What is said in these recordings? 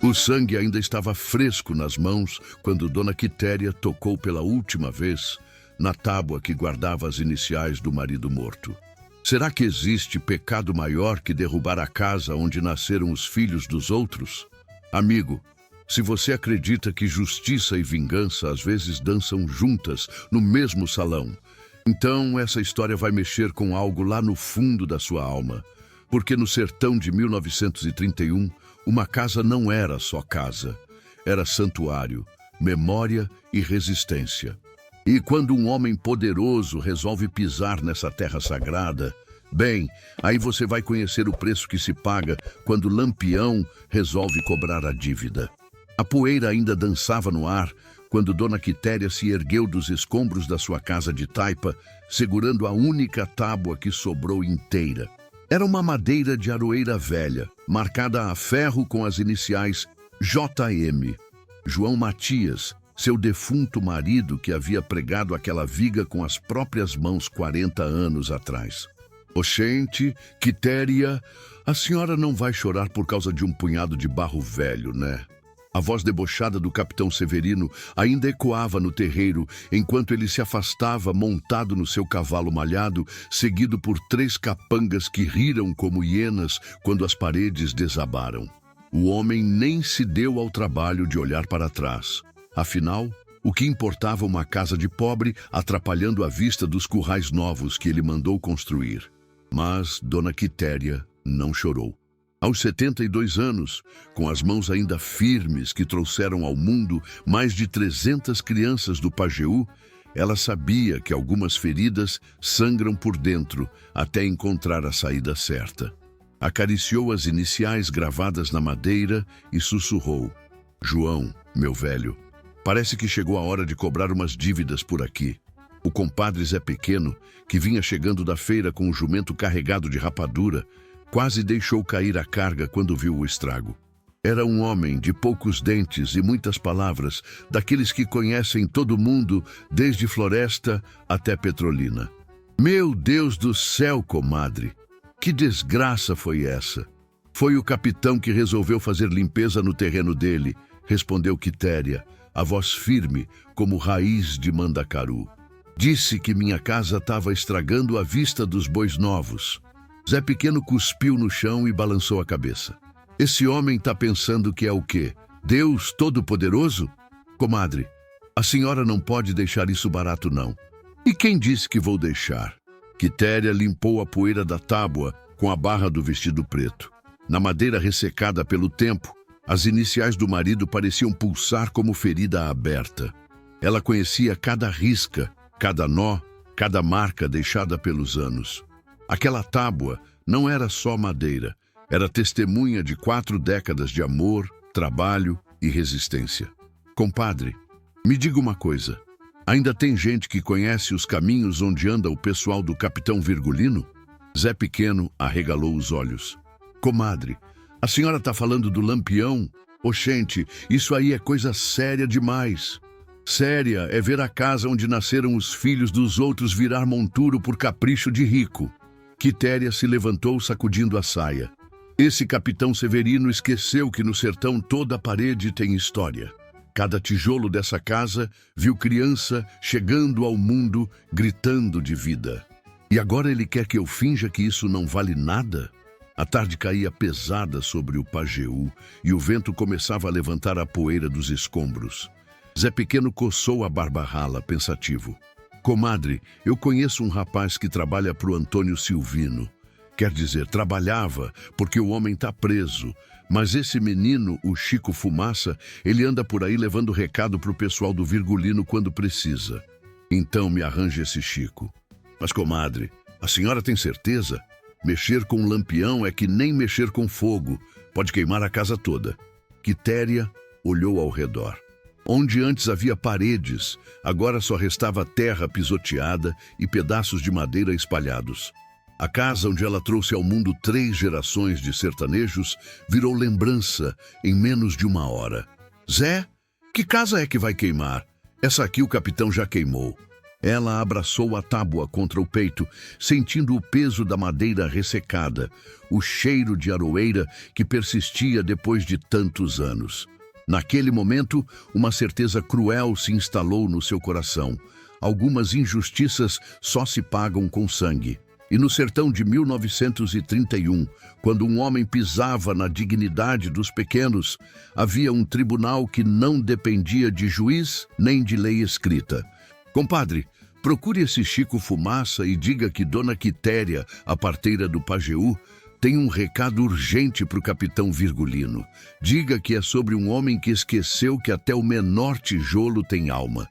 O sangue ainda estava fresco nas mãos quando Dona Quitéria tocou pela última vez na tábua que guardava as iniciais do marido morto. Será que existe pecado maior que derrubar a casa onde nasceram os filhos dos outros? Amigo, se você acredita que justiça e vingança às vezes dançam juntas no mesmo salão, então essa história vai mexer com algo lá no fundo da sua alma. Porque no sertão de 1931, uma casa não era só casa, era santuário, memória e resistência. E quando um homem poderoso resolve pisar nessa terra sagrada, bem, aí você vai conhecer o preço que se paga quando Lampião resolve cobrar a dívida. A poeira ainda dançava no ar quando Dona Quitéria se ergueu dos escombros da sua casa de taipa, segurando a única tábua que sobrou inteira. Era uma madeira de aroeira velha, marcada a ferro com as iniciais JM. João Matias, seu defunto marido que havia pregado aquela viga com as próprias mãos 40 anos atrás. Oxente, Quitéria, a senhora não vai chorar por causa de um punhado de barro velho, né? A voz debochada do capitão Severino ainda ecoava no terreiro enquanto ele se afastava montado no seu cavalo malhado, seguido por 3 capangas que riram como hienas quando as paredes desabaram. O homem nem se deu ao trabalho de olhar para trás. Afinal, o que importava uma casa de pobre atrapalhando a vista dos currais novos que ele mandou construir? Mas Dona Quitéria não chorou. Aos 72 anos, com as mãos ainda firmes que trouxeram ao mundo mais de 300 crianças do Pajeú, ela sabia que algumas feridas sangram por dentro até encontrar a saída certa. Acariciou as iniciais gravadas na madeira e sussurrou: João, meu velho, parece que chegou a hora de cobrar umas dívidas por aqui. O compadre Zé Pequeno, que vinha chegando da feira com o jumento carregado de rapadura, quase deixou cair a carga quando viu o estrago. Era um homem de poucos dentes e muitas palavras, daqueles que conhecem todo mundo, desde Floresta até Petrolina. Meu Deus do céu, comadre! Que desgraça foi essa? Foi o capitão que resolveu fazer limpeza no terreno dele, respondeu Quitéria, a voz firme como raiz de mandacaru. Disse que minha casa estava estragando a vista dos bois novos. Zé Pequeno cuspiu no chão e balançou a cabeça. Esse homem está pensando que é o quê? Deus Todo-Poderoso? Comadre, a senhora não pode deixar isso barato, não. E quem disse que vou deixar? Quitéria limpou a poeira da tábua com a barra do vestido preto. Na madeira ressecada pelo tempo, as iniciais do marido pareciam pulsar como ferida aberta. Ela conhecia cada risca, cada nó, cada marca deixada pelos anos. Aquela tábua não era só madeira, era testemunha de 4 décadas de amor, trabalho e resistência. Compadre, me diga uma coisa, ainda tem gente que conhece os caminhos onde anda o pessoal do Capitão Virgulino? Zé Pequeno arregalou os olhos. Comadre, a senhora está falando do Lampião? Oxente, isso aí é coisa séria demais. Séria é ver a casa onde nasceram os filhos dos outros virar monturo por capricho de rico. Quitéria se levantou sacudindo a saia. Esse capitão Severino esqueceu que no sertão toda parede tem história. Cada tijolo dessa casa viu criança chegando ao mundo gritando de vida. E agora ele quer que eu finja que isso não vale nada? A tarde caía pesada sobre o Pajeú e o vento começava a levantar a poeira dos escombros. Zé Pequeno coçou a barba rala, pensativo. Comadre, eu conheço um rapaz que trabalha pro Antônio Silvino. Quer dizer, trabalhava, porque o homem tá preso. Mas esse menino, o Chico Fumaça, ele anda por aí levando recado pro pessoal do Virgulino quando precisa. Então me arranje esse Chico. Mas, comadre, a senhora tem certeza? Mexer com um lampião é que nem mexer com fogo. Pode queimar a casa toda. Quitéria olhou ao redor. Onde antes havia paredes, agora só restava terra pisoteada e pedaços de madeira espalhados. A casa onde ela trouxe ao mundo 3 gerações de sertanejos virou lembrança em menos de 1 hora. Zé, que casa é que vai queimar? Essa aqui o capitão já queimou. Ela abraçou a tábua contra o peito, sentindo o peso da madeira ressecada, o cheiro de aroeira que persistia depois de tantos anos. Naquele momento, uma certeza cruel se instalou no seu coração. Algumas injustiças só se pagam com sangue. E no sertão de 1931, quando um homem pisava na dignidade dos pequenos, havia um tribunal que não dependia de juiz nem de lei escrita. Compadre, procure esse Chico Fumaça e diga que Dona Quitéria, a parteira do Pajeú, tem um recado urgente para o capitão Virgulino. Diga que é sobre um homem que esqueceu que até o menor tijolo tem alma.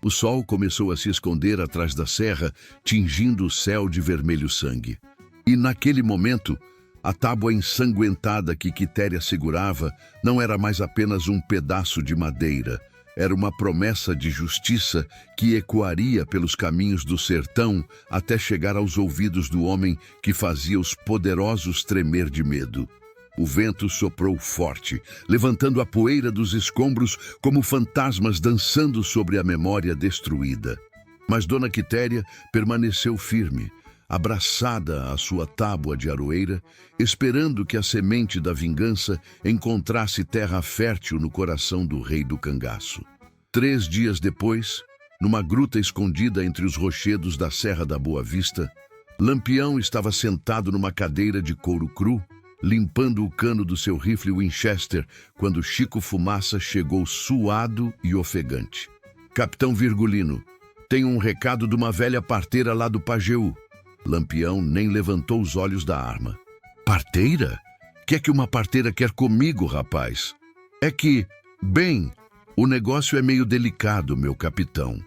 O sol começou a se esconder atrás da serra, tingindo o céu de vermelho sangue. E naquele momento, a tábua ensanguentada que Quitéria segurava não era mais apenas um pedaço de madeira. Era uma promessa de justiça que ecoaria pelos caminhos do sertão até chegar aos ouvidos do homem que fazia os poderosos tremer de medo. O vento soprou forte, levantando a poeira dos escombros como fantasmas dançando sobre a memória destruída. Mas Dona Quitéria permaneceu firme, abraçada à sua tábua de aroeira, esperando que a semente da vingança encontrasse terra fértil no coração do rei do cangaço. 3 dias depois, numa gruta escondida entre os rochedos da Serra da Boa Vista, Lampião estava sentado numa cadeira de couro cru, limpando o cano do seu rifle Winchester, quando Chico Fumaça chegou suado e ofegante. Capitão Virgulino, tenho um recado de uma velha parteira lá do Pajeú. Lampião nem levantou os olhos da arma. Parteira? Que é que uma parteira quer comigo, rapaz? É que, bem, o negócio é meio delicado, meu capitão.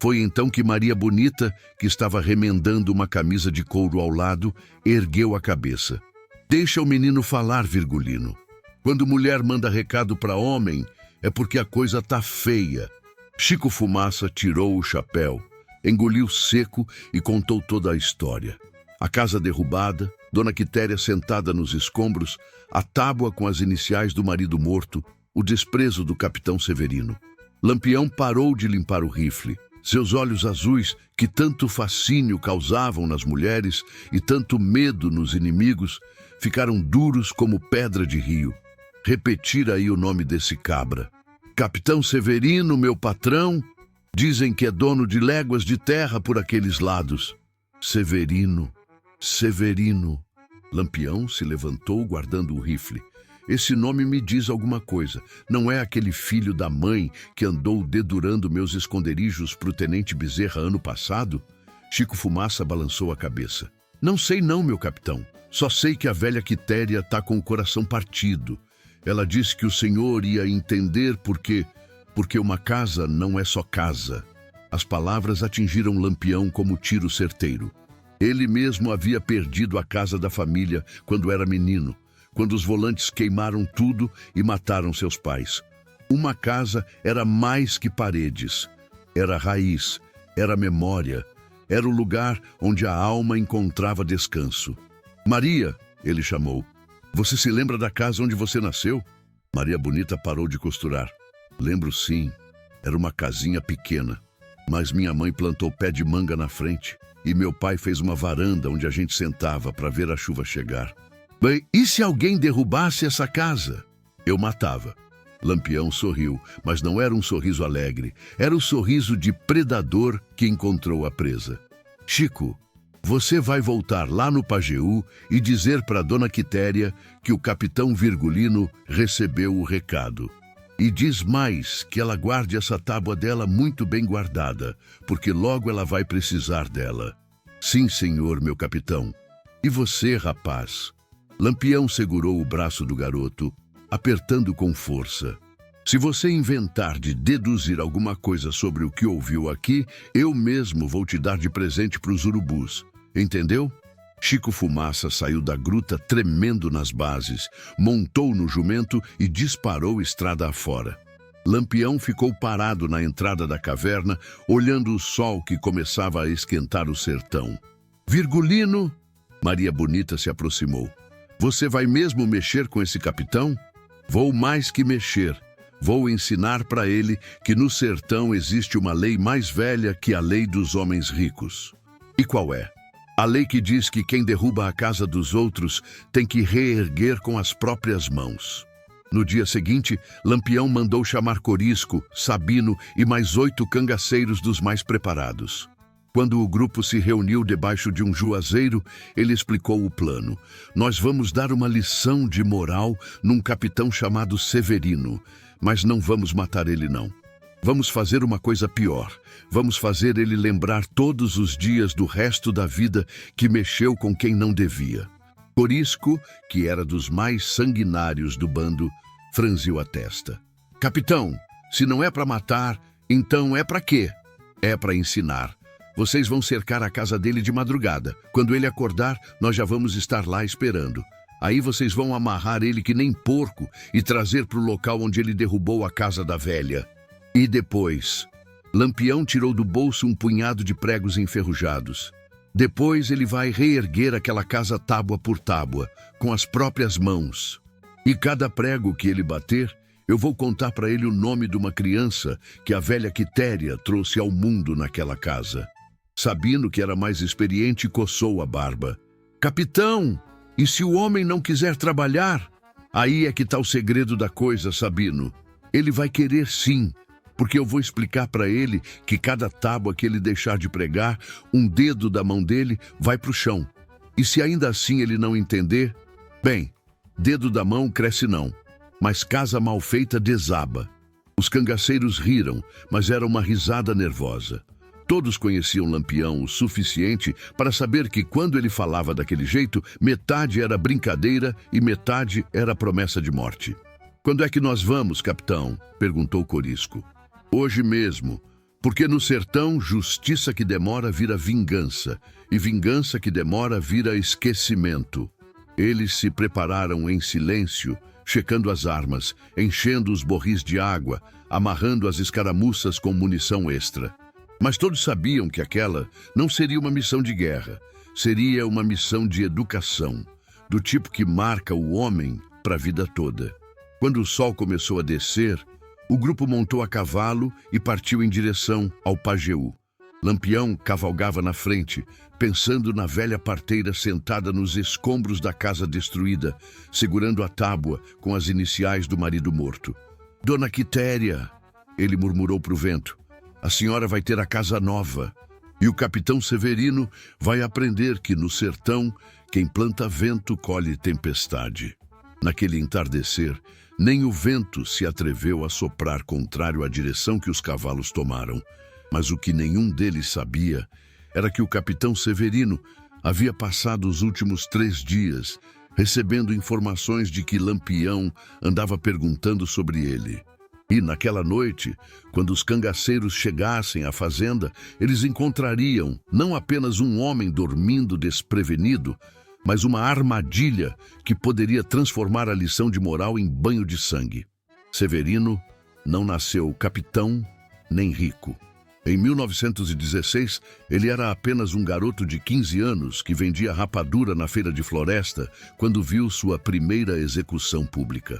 Foi então que Maria Bonita, que estava remendando uma camisa de couro ao lado, ergueu a cabeça. Deixa o menino falar, Virgulino. Quando mulher manda recado para homem, é porque a coisa tá feia. Chico Fumaça tirou o chapéu, engoliu seco e contou toda a história. A casa derrubada, Dona Quitéria sentada nos escombros, a tábua com as iniciais do marido morto, o desprezo do capitão Severino. Lampião parou de limpar o rifle. Seus olhos azuis, que tanto fascínio causavam nas mulheres e tanto medo nos inimigos, ficaram duros como pedra de rio. Repetir aí o nome desse cabra. Capitão Severino, meu patrão, dizem que é dono de léguas de terra por aqueles lados. Severino, Severino. Lampião se levantou guardando o rifle. Esse nome me diz alguma coisa. Não é aquele filho da mãe que andou dedurando meus esconderijos pro tenente Bezerra ano passado? Chico Fumaça balançou a cabeça. Não sei não, meu capitão. Só sei que a velha Quitéria tá com o coração partido. Ela disse que o senhor ia entender porque uma casa não é só casa. As palavras atingiram Lampião como tiro certeiro. Ele mesmo havia perdido a casa da família quando era menino, quando os volantes queimaram tudo e mataram seus pais. Uma casa era mais que paredes. Era raiz, era memória, era o lugar onde a alma encontrava descanso. Maria, ele chamou. Você se lembra da casa onde você nasceu? Maria Bonita parou de costurar. Lembro sim. Era uma casinha pequena, mas minha mãe plantou pé de manga na frente e meu pai fez uma varanda onde a gente sentava para ver a chuva chegar. Bem, e se alguém derrubasse essa casa? Eu matava. Lampião sorriu, mas não era um sorriso alegre. Era o sorriso de predador que encontrou a presa. Chico, você vai voltar lá no Pajeú e dizer para Dona Quitéria que o capitão Virgulino recebeu o recado. E diz mais que ela guarde essa tábua dela muito bem guardada, porque logo ela vai precisar dela. Sim, senhor, meu capitão. E você, rapaz? Lampião segurou o braço do garoto, apertando com força. Se você inventar de deduzir alguma coisa sobre o que ouviu aqui, eu mesmo vou te dar de presente para os urubus. Entendeu? Chico Fumaça saiu da gruta tremendo nas bases, montou no jumento e disparou estrada afora. Lampião ficou parado na entrada da caverna, olhando o sol que começava a esquentar o sertão. Virgulino! Maria Bonita se aproximou. Você vai mesmo mexer com esse capitão? Vou mais que mexer. Vou ensinar para ele que no sertão existe uma lei mais velha que a lei dos homens ricos. E qual é? A lei que diz que quem derruba a casa dos outros tem que reerguer com as próprias mãos. No dia seguinte, Lampião mandou chamar Corisco, Sabino e mais 8 cangaceiros dos mais preparados. Quando o grupo se reuniu debaixo de um juazeiro, ele explicou o plano. Nós vamos dar uma lição de moral num capitão chamado Severino, mas não vamos matar ele não. Vamos fazer uma coisa pior. Vamos fazer ele lembrar todos os dias do resto da vida que mexeu com quem não devia. Corisco, que era dos mais sanguinários do bando, franziu a testa. Capitão, se não é para matar, então é para quê? É para ensinar. Vocês vão cercar a casa dele de madrugada. Quando ele acordar, nós já vamos estar lá esperando. Aí vocês vão amarrar ele que nem porco e trazer para o local onde ele derrubou a casa da velha. E depois, Lampião tirou do bolso um punhado de pregos enferrujados. Depois ele vai reerguer aquela casa tábua por tábua, com as próprias mãos. E cada prego que ele bater, eu vou contar para ele o nome de uma criança que a velha Quitéria trouxe ao mundo naquela casa. Sabino, que era mais experiente, coçou a barba. Capitão, e se o homem não quiser trabalhar? Aí é que está o segredo da coisa, Sabino. Ele vai querer sim, porque eu vou explicar para ele que cada tábua que ele deixar de pregar, um dedo da mão dele vai para o chão. E se ainda assim ele não entender, bem, dedo da mão cresce não, mas casa mal feita desaba. Os cangaceiros riram, mas era uma risada nervosa. Todos conheciam Lampião o suficiente para saber que quando ele falava daquele jeito, metade era brincadeira e metade era promessa de morte. Quando é que nós vamos, capitão? Perguntou Corisco. Hoje mesmo, porque no sertão, justiça que demora vira vingança, e vingança que demora vira esquecimento. Eles se prepararam em silêncio, checando as armas, enchendo os borris de água, amarrando as escaramuças com munição extra. Mas todos sabiam que aquela não seria uma missão de guerra, seria uma missão de educação, do tipo que marca o homem para a vida toda. Quando o sol começou a descer, o grupo montou a cavalo e partiu em direção ao Pajeú. Lampião cavalgava na frente, pensando na velha parteira sentada nos escombros da casa destruída, segurando a tábua com as iniciais do marido morto. Dona Quitéria, ele murmurou para o vento, a senhora vai ter a casa nova. E o capitão Severino vai aprender que no sertão, quem planta vento colhe tempestade. Naquele entardecer, nem o vento se atreveu a soprar contrário à direção que os cavalos tomaram. Mas o que nenhum deles sabia era que o capitão Severino havia passado os últimos 3 dias recebendo informações de que Lampião andava perguntando sobre ele. E naquela noite, quando os cangaceiros chegassem à fazenda, eles encontrariam não apenas um homem dormindo desprevenido, mas uma armadilha que poderia transformar a lição de moral em banho de sangue. Severino não nasceu capitão nem rico. Em 1916, ele era apenas um garoto de 15 anos que vendia rapadura na feira de floresta quando viu sua primeira execução pública.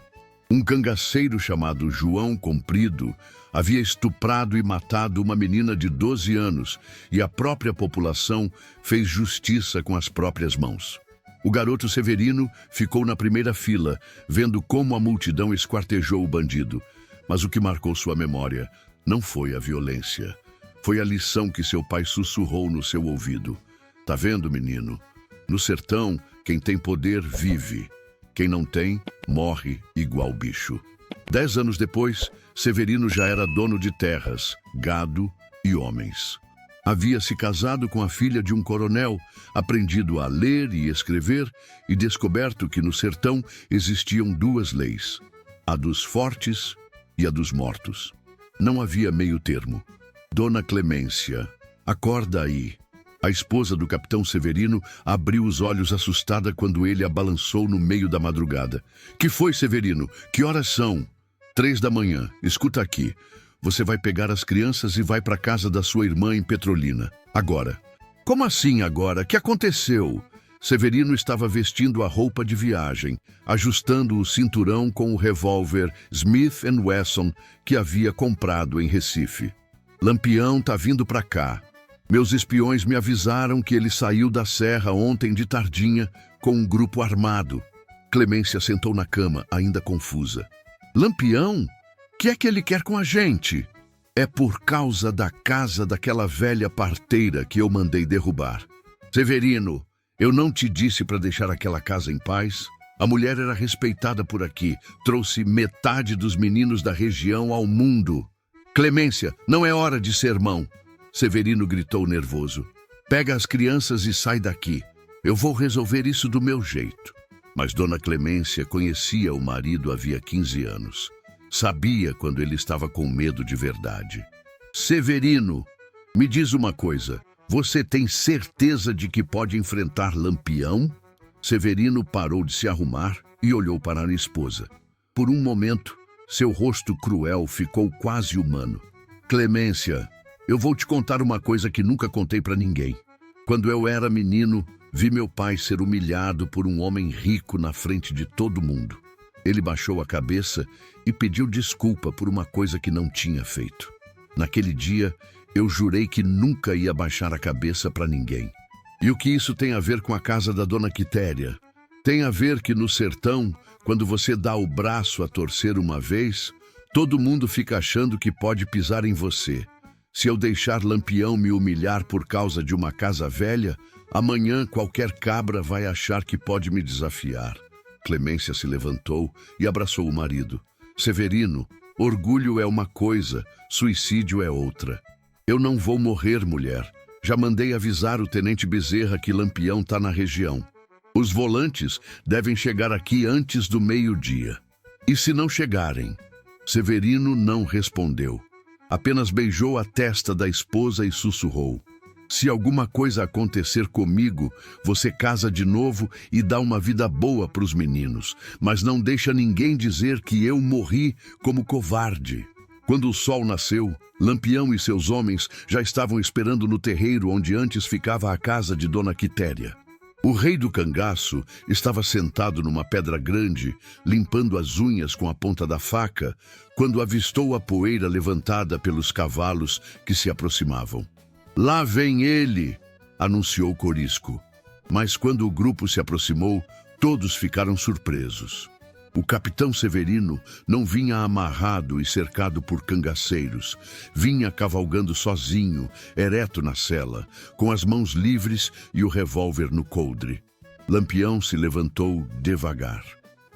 Um cangaceiro chamado João Comprido havia estuprado e matado uma menina de 12 anos e a própria população fez justiça com as próprias mãos. O garoto Severino ficou na primeira fila, vendo como a multidão esquartejou o bandido. Mas o que marcou sua memória não foi a violência. Foi a lição que seu pai sussurrou no seu ouvido. Tá vendo, menino? No sertão, quem tem poder vive. Quem não tem, morre igual bicho. 10 anos depois, Severino já era dono de terras, gado e homens. Havia se casado com a filha de um coronel, aprendido a ler e escrever e descoberto que no sertão existiam 2 leis, a dos fortes e a dos mortos. Não havia meio termo. Dona Clemência, acorda aí. A esposa do capitão Severino abriu os olhos assustada quando ele a balançou no meio da madrugada. Que foi, Severino? Que horas são? 3 da manhã. Escuta aqui. Você vai pegar as crianças e vai para casa da sua irmã em Petrolina. Agora. Como assim agora? Que aconteceu? Severino estava vestindo a roupa de viagem, ajustando o cinturão com o revólver Smith & Wesson que havia comprado em Recife. Lampião tá vindo pra cá. Meus espiões me avisaram que ele saiu da serra ontem de tardinha com um grupo armado. Clemência sentou na cama, ainda confusa. Lampião? Que é que ele quer com a gente? É por causa da casa daquela velha parteira que eu mandei derrubar. Severino, eu não te disse para deixar aquela casa em paz? A mulher era respeitada por aqui, trouxe metade dos meninos da região ao mundo. Clemência, não é hora de sermão. Severino gritou nervoso. Pega as crianças e sai daqui. Eu vou resolver isso do meu jeito. Mas Dona Clemência conhecia o marido havia 15 anos. Sabia quando ele estava com medo de verdade. Severino, me diz uma coisa. Você tem certeza de que pode enfrentar Lampião? Severino parou de se arrumar e olhou para a esposa. Por um momento, seu rosto cruel ficou quase humano. Clemência, eu vou te contar uma coisa que nunca contei para ninguém. Quando eu era menino, vi meu pai ser humilhado por um homem rico na frente de todo mundo. Ele baixou a cabeça e pediu desculpa por uma coisa que não tinha feito. Naquele dia, eu jurei que nunca ia baixar a cabeça para ninguém. E o que isso tem a ver com a casa da Dona Quitéria? Tem a ver que no sertão, quando você dá o braço a torcer uma vez, todo mundo fica achando que pode pisar em você. Se eu deixar Lampião me humilhar por causa de uma casa velha, amanhã qualquer cabra vai achar que pode me desafiar. Clemência se levantou e abraçou o marido. Severino, orgulho é uma coisa, suicídio é outra. Eu não vou morrer, mulher. Já mandei avisar o tenente Bezerra que Lampião está na região. Os volantes devem chegar aqui antes do meio-dia. E se não chegarem? Severino não respondeu. Apenas beijou a testa da esposa e sussurrou. Se alguma coisa acontecer comigo, você casa de novo e dá uma vida boa para os meninos, mas não deixa ninguém dizer que eu morri como covarde. Quando o sol nasceu, Lampião e seus homens já estavam esperando no terreiro onde antes ficava a casa de Dona Quitéria. O rei do cangaço estava sentado numa pedra grande, limpando as unhas com a ponta da faca, quando avistou a poeira levantada pelos cavalos que se aproximavam. Lá vem ele, anunciou Corisco. Mas quando o grupo se aproximou, todos ficaram surpresos. O capitão Severino não vinha amarrado e cercado por cangaceiros. Vinha cavalgando sozinho, ereto na sela, com as mãos livres e o revólver no coldre. Lampião se levantou devagar.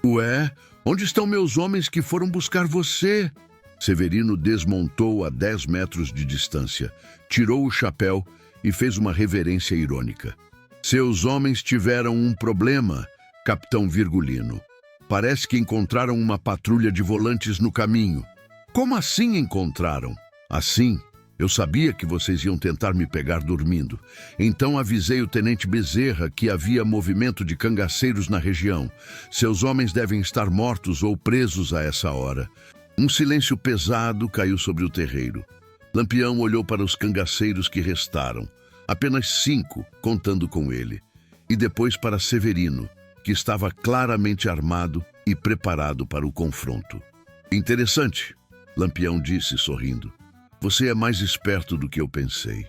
Ué, onde estão meus homens que foram buscar você? Severino desmontou a 10 metros de distância, tirou o chapéu e fez uma reverência irônica. Seus homens tiveram um problema, capitão Virgulino. Parece que encontraram uma patrulha de volantes no caminho. Como assim encontraram? Assim, eu sabia que vocês iam tentar me pegar dormindo. Então avisei o tenente Bezerra que havia movimento de cangaceiros na região. Seus homens devem estar mortos ou presos a essa hora. Um silêncio pesado caiu sobre o terreiro. Lampião olhou para os cangaceiros que restaram, apenas 5, contando com ele, e depois para Severino, que estava claramente armado e preparado para o confronto. Interessante, Lampião disse, sorrindo. Você é mais esperto do que eu pensei.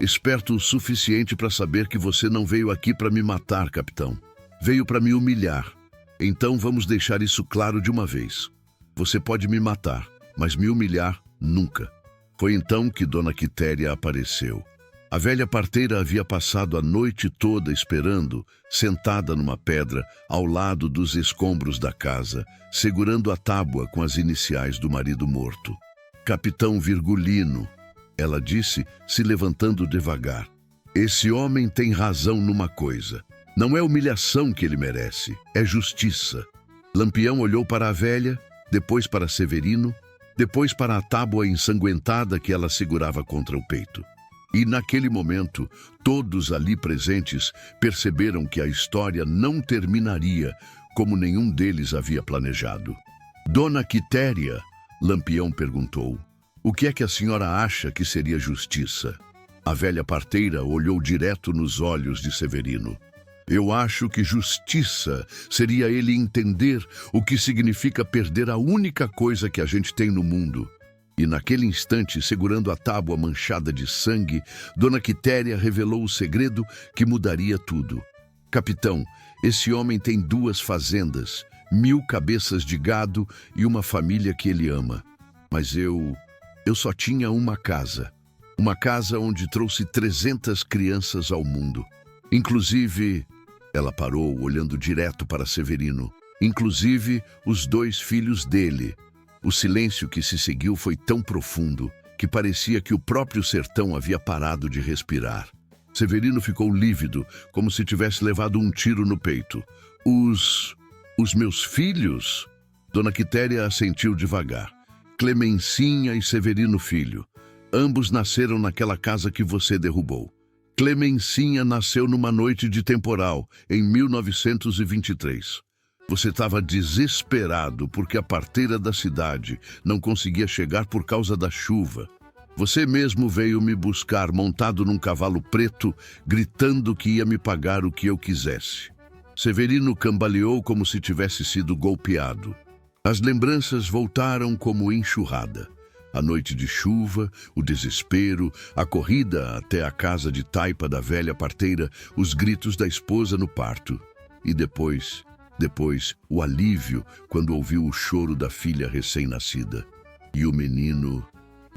Esperto o suficiente para saber que você não veio aqui para me matar, capitão. Veio para me humilhar. Então vamos deixar isso claro de uma vez. Você pode me matar, mas me humilhar, nunca. Foi então que Dona Quitéria apareceu. A velha parteira havia passado a noite toda esperando, sentada numa pedra, ao lado dos escombros da casa, segurando a tábua com as iniciais do marido morto. Capitão Virgulino, ela disse, se levantando devagar. Esse homem tem razão numa coisa. Não é humilhação que ele merece, é justiça. Lampião olhou para a velha, depois para Severino, depois para a tábua ensanguentada que ela segurava contra o peito. E naquele momento, todos ali presentes perceberam que a história não terminaria como nenhum deles havia planejado. Dona Quitéria, Lampião perguntou, o que é que a senhora acha que seria justiça? A velha parteira olhou direto nos olhos de Severino. Eu acho que justiça seria ele entender o que significa perder a única coisa que a gente tem no mundo. E naquele instante, segurando a tábua manchada de sangue, Dona Quitéria revelou o segredo que mudaria tudo. Capitão, esse homem tem 2 fazendas, 1000 cabeças de gado e uma família que ele ama. Mas eu só tinha uma casa. Uma casa onde trouxe 300 crianças ao mundo. Inclusive, ela parou olhando direto para Severino. Inclusive, os 2 filhos dele. O silêncio que se seguiu foi tão profundo que parecia que o próprio sertão havia parado de respirar. Severino ficou lívido, como se tivesse levado um tiro no peito. Os meus filhos? Dona Quitéria assentiu devagar. Clemencinha e Severino filho. Ambos nasceram naquela casa que você derrubou. Clemencinha nasceu numa noite de temporal, em 1923. Você estava desesperado porque a parteira da cidade não conseguia chegar por causa da chuva. Você mesmo veio me buscar montado num cavalo preto, gritando que ia me pagar o que eu quisesse. Severino cambaleou como se tivesse sido golpeado. As lembranças voltaram como enxurrada. A noite de chuva, o desespero, a corrida até a casa de taipa da velha parteira, os gritos da esposa no parto. E depois, o alívio quando ouviu o choro da filha recém-nascida. E o menino,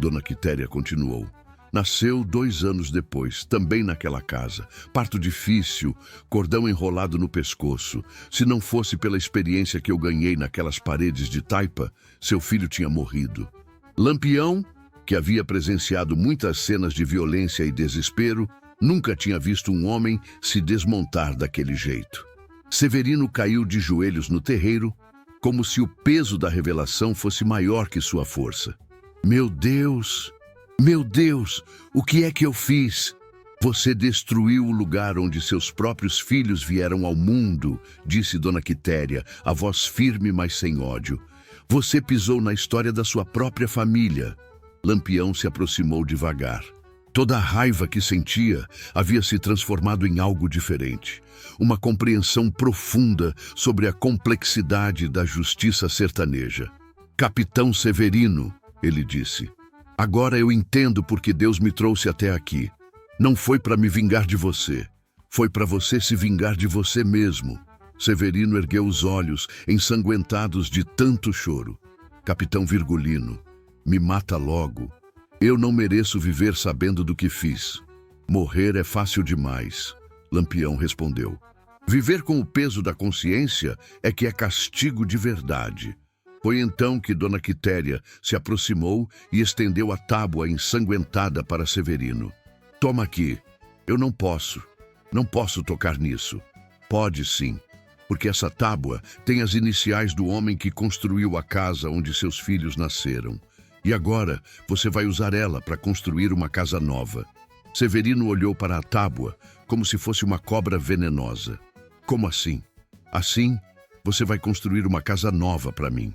Dona Quitéria continuou, nasceu 2 anos depois, também naquela casa. Parto difícil, cordão enrolado no pescoço. Se não fosse pela experiência que eu ganhei naquelas paredes de taipa, seu filho tinha morrido. Lampião, que havia presenciado muitas cenas de violência e desespero, nunca tinha visto um homem se desmontar daquele jeito. Severino caiu de joelhos no terreiro, como se o peso da revelação fosse maior que sua força. Meu Deus, o que é que eu fiz? Você destruiu o lugar onde seus próprios filhos vieram ao mundo, disse Dona Quitéria, a voz firme, mas sem ódio. Você pisou na história da sua própria família. Lampião se aproximou devagar. Toda a raiva que sentia havia se transformado em algo diferente. Uma compreensão profunda sobre a complexidade da justiça sertaneja. Capitão Severino, ele disse. Agora eu entendo por que Deus me trouxe até aqui. Não foi para me vingar de você. Foi para você se vingar de você mesmo. Severino ergueu os olhos, ensanguentados de tanto choro. Capitão Virgulino, me mata logo. Eu não mereço viver sabendo do que fiz. Morrer é fácil demais, Lampião respondeu. Viver com o peso da consciência é que é castigo de verdade. Foi então que Dona Quitéria se aproximou e estendeu a tábua ensanguentada para Severino. Toma aqui. Eu não posso tocar nisso. Pode sim. Porque essa tábua tem as iniciais do homem que construiu a casa onde seus filhos nasceram. E agora você vai usar ela para construir uma casa nova. Severino olhou para a tábua como se fosse uma cobra venenosa. Como assim? Assim, você vai construir uma casa nova para mim.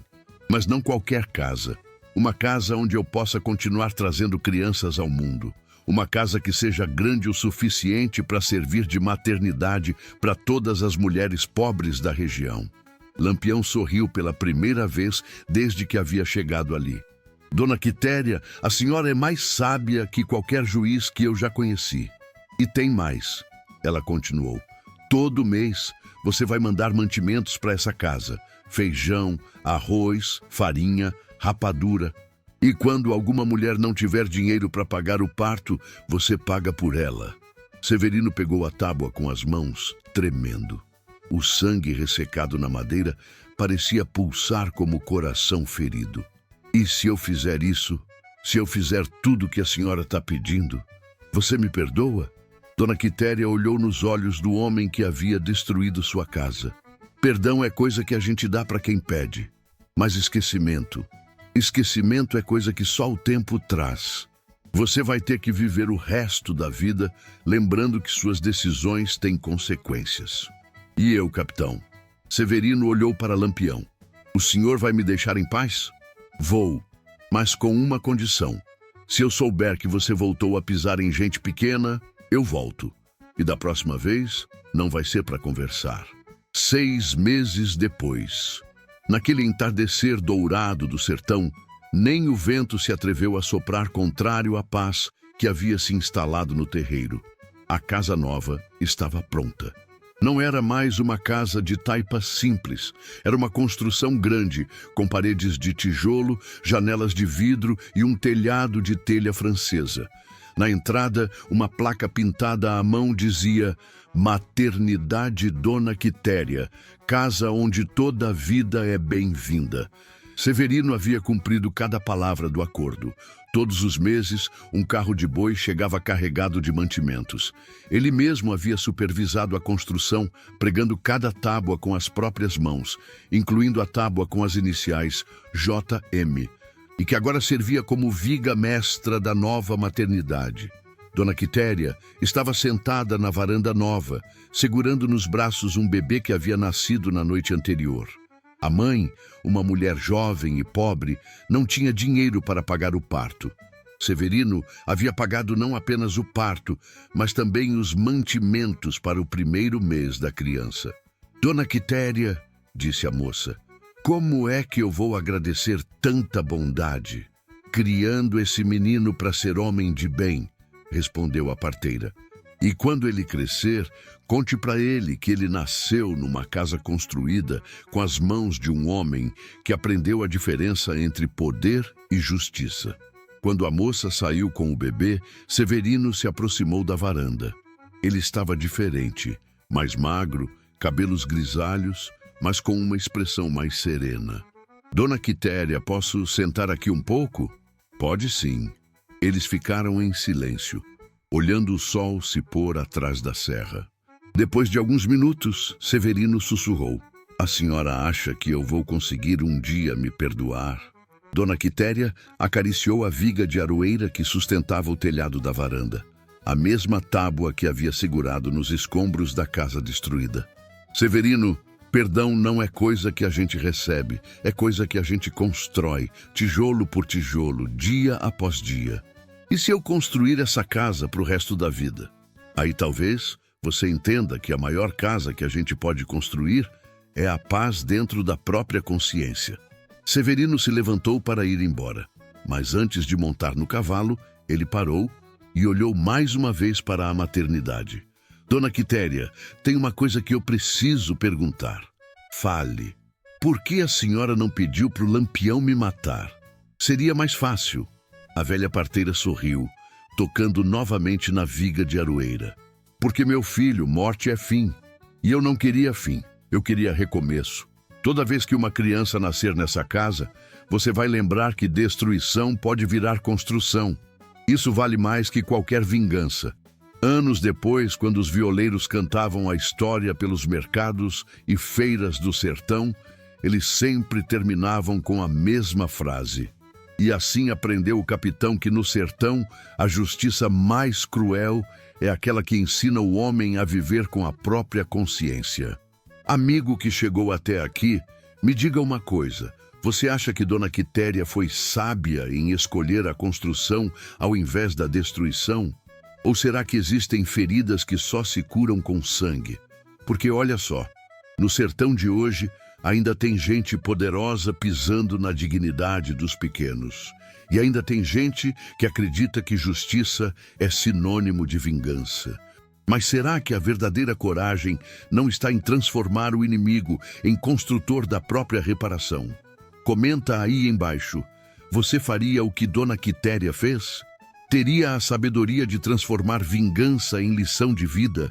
Mas não qualquer casa. Uma casa onde eu possa continuar trazendo crianças ao mundo. Uma casa que seja grande o suficiente para servir de maternidade para todas as mulheres pobres da região. Lampião sorriu pela primeira vez desde que havia chegado ali. Dona Quitéria, a senhora é mais sábia que qualquer juiz que eu já conheci. E tem mais, ela continuou. Todo mês você vai mandar mantimentos para essa casa. Feijão, arroz, farinha, rapadura. E quando alguma mulher não tiver dinheiro para pagar o parto, você paga por ela. Severino pegou a tábua com as mãos, tremendo. O sangue ressecado na madeira parecia pulsar como o coração ferido. E se eu fizer isso? Se eu fizer tudo o que a senhora está pedindo? Você me perdoa? Dona Quitéria olhou nos olhos do homem que havia destruído sua casa. Perdão é coisa que a gente dá para quem pede. Mas esquecimento é coisa que só o tempo traz. Você vai ter que viver o resto da vida lembrando que suas decisões têm consequências. E eu, capitão? Severino olhou para Lampião. O senhor vai me deixar em paz? Vou, mas com uma condição. Se eu souber que você voltou a pisar em gente pequena, eu volto. E da próxima vez, não vai ser para conversar. 6 meses depois, naquele entardecer dourado do sertão, nem o vento se atreveu a soprar contrário à paz que havia se instalado no terreiro. A casa nova estava pronta. Não era mais uma casa de taipa simples. Era uma construção grande, com paredes de tijolo, janelas de vidro e um telhado de telha francesa. Na entrada, uma placa pintada à mão dizia: Maternidade Dona Quitéria, casa onde toda a vida é bem-vinda. Severino havia cumprido cada palavra do acordo. Todos os meses, um carro de boi chegava carregado de mantimentos. Ele mesmo havia supervisado a construção, pregando cada tábua com as próprias mãos, incluindo a tábua com as iniciais JM, e que agora servia como viga mestra da nova maternidade. Dona Quitéria estava sentada na varanda nova, segurando nos braços um bebê que havia nascido na noite anterior. A mãe, uma mulher jovem e pobre, não tinha dinheiro para pagar o parto. Severino havia pagado não apenas o parto, mas também os mantimentos para o primeiro mês da criança. Dona Quitéria, disse a moça, como é que eu vou agradecer tanta bondade? Criando esse menino para ser homem de bem, respondeu a parteira. E quando ele crescer, conte para ele que ele nasceu numa casa construída com as mãos de um homem que aprendeu a diferença entre poder e justiça. Quando a moça saiu com o bebê, Severino se aproximou da varanda. Ele estava diferente, mais magro, cabelos grisalhos, mas com uma expressão mais serena. Dona Quitéria, posso sentar aqui um pouco? Pode sim. Eles ficaram em silêncio, olhando o sol se pôr atrás da serra. Depois de alguns minutos, Severino sussurrou: A senhora acha que eu vou conseguir um dia me perdoar? Dona Quitéria acariciou a viga de aroeira que sustentava o telhado da varanda, a mesma tábua que havia segurado nos escombros da casa destruída. Severino, perdão não é coisa que a gente recebe, é coisa que a gente constrói, tijolo por tijolo, dia após dia. E se eu construir essa casa para o resto da vida? Aí talvez você entenda que a maior casa que a gente pode construir é a paz dentro da própria consciência. Severino se levantou para ir embora, mas antes de montar no cavalo, ele parou e olhou mais uma vez para a maternidade. Dona Quitéria, tem uma coisa que eu preciso perguntar. Fale. Por que a senhora não pediu para o Lampião me matar? Seria mais fácil. A velha parteira sorriu, tocando novamente na viga de aroeira. Porque meu filho, morte é fim. E eu não queria fim, eu queria recomeço. Toda vez que uma criança nascer nessa casa, você vai lembrar que destruição pode virar construção. Isso vale mais que qualquer vingança. Anos depois, quando os violeiros cantavam a história pelos mercados e feiras do sertão, eles sempre terminavam com a mesma frase. E assim aprendeu o capitão que no sertão a justiça mais cruel é aquela que ensina o homem a viver com a própria consciência. Amigo que chegou até aqui, me diga uma coisa. Você acha que Dona Quitéria foi sábia em escolher a construção ao invés da destruição? Ou será que existem feridas que só se curam com sangue? Porque olha só, no sertão de hoje ainda tem gente poderosa pisando na dignidade dos pequenos. E ainda tem gente que acredita que justiça é sinônimo de vingança. Mas será que a verdadeira coragem não está em transformar o inimigo em construtor da própria reparação? Comenta aí embaixo. Você faria o que Dona Quitéria fez? Teria a sabedoria de transformar vingança em lição de vida?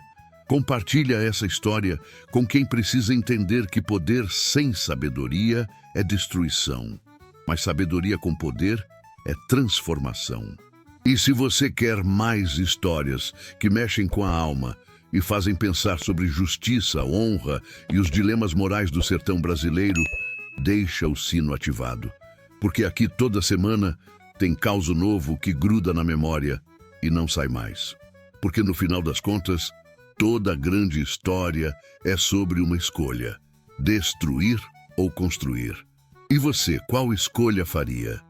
Compartilha essa história com quem precisa entender que poder sem sabedoria é destruição, mas sabedoria com poder é transformação. E se você quer mais histórias que mexem com a alma e fazem pensar sobre justiça, honra e os dilemas morais do sertão brasileiro, deixa o sino ativado, porque aqui toda semana tem caos novo que gruda na memória e não sai mais. Porque no final das contas, toda grande história é sobre uma escolha: destruir ou construir. E você, qual escolha faria?